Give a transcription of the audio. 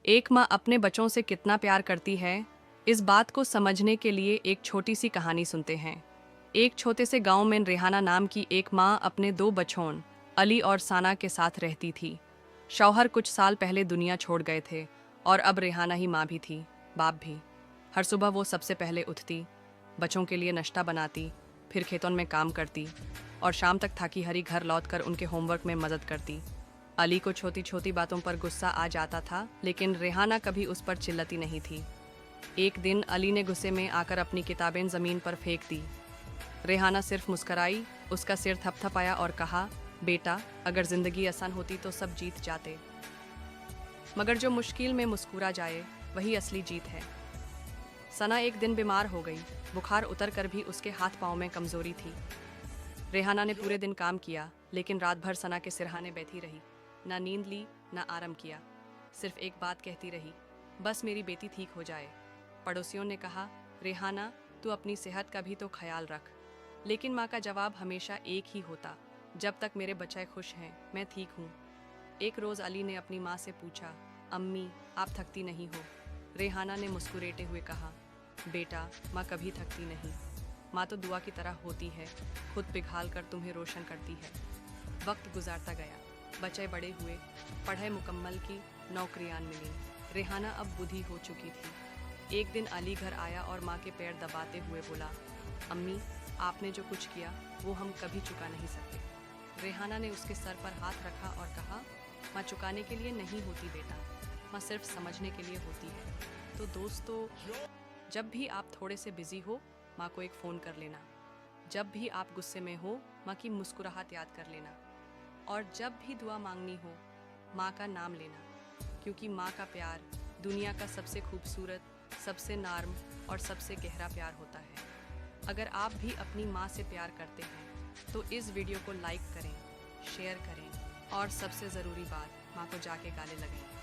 एक माँ अपने बच्चों से कितना प्यार करती है, इस बात को समझने के लिए एक छोटी सी कहानी सुनते हैं। एक छोटे से गांव में रेहाना नाम की एक माँ अपने दो बच्चों अली और साना के साथ रहती थी। शौहर कुछ साल पहले दुनिया छोड़ गए थे और अब रेहाना ही माँ भी थी, बाप भी। हर सुबह वो सबसे पहले उठती, बच्चों के लिए नाश्ता बनाती, फिर खेतों में काम करती और शाम तक थकी हारी घर लौटकर उनके होमवर्क में मदद करती। अली को छोटी छोटी बातों पर गुस्सा आ जाता था, लेकिन रेहाना कभी उस पर चिल्लाती नहीं थी। एक दिन अली ने गुस्से में आकर अपनी किताबें जमीन पर फेंक दी। रेहाना सिर्फ मुस्कुराई, उसका सिर थपथपाया और कहा, बेटा, अगर जिंदगी आसान होती तो सब जीत जाते, मगर जो मुश्किल में मुस्कुरा जाए वही असली जीत है। सना एक दिन बीमार हो गई। बुखार उतर कर भी उसके हाथ पाँव में कमजोरी थी। रेहाना ने पूरे दिन काम किया, लेकिन रात भर सना के सिरहाने बैठी रही। ना नींद ली, ना आराम किया। सिर्फ एक बात कहती रही, बस मेरी बेटी ठीक हो जाए। पड़ोसियों ने कहा, रेहाना, तू अपनी सेहत का भी तो ख्याल रख। लेकिन माँ का जवाब हमेशा एक ही होता, जब तक मेरे बच्चे खुश हैं, मैं ठीक हूँ। एक रोज़ अली ने अपनी माँ से पूछा, अम्मी, आप थकती नहीं हो? रेहाना ने मुस्कुराते हुए कहा, बेटा, माँ कभी थकती नहीं। माँ तो दुआ की तरह होती है, खुद पिघाल कर तुम्हें रोशन करती है। वक्त गुजारता गया, बच्चे बड़े हुए, पढ़ाई मुकम्मल की, नौकरियां मिली। रेहाना अब बूढ़ी हो चुकी थी। एक दिन अली घर आया और माँ के पैर दबाते हुए बोला, अम्मी, आपने जो कुछ किया वो हम कभी चुका नहीं सकते। रेहाना ने उसके सर पर हाथ रखा और कहा, माँ चुकाने के लिए नहीं होती बेटा, माँ सिर्फ समझने के लिए होती है। तो दोस्तों, जब भी आप थोड़े से बिजी हो, माँ को एक फ़ोन कर लेना। जब भी आप गुस्से में हो, माँ की मुस्कुराहट याद कर लेना। और जब भी दुआ मांगनी हो, माँ का नाम लेना, क्योंकि माँ का प्यार दुनिया का सबसे खूबसूरत, सबसे नर्म और सबसे गहरा प्यार होता है। अगर आप भी अपनी माँ से प्यार करते हैं तो इस वीडियो को लाइक करें, शेयर करें और सबसे ज़रूरी बात, माँ को जाके गाले लगाएं।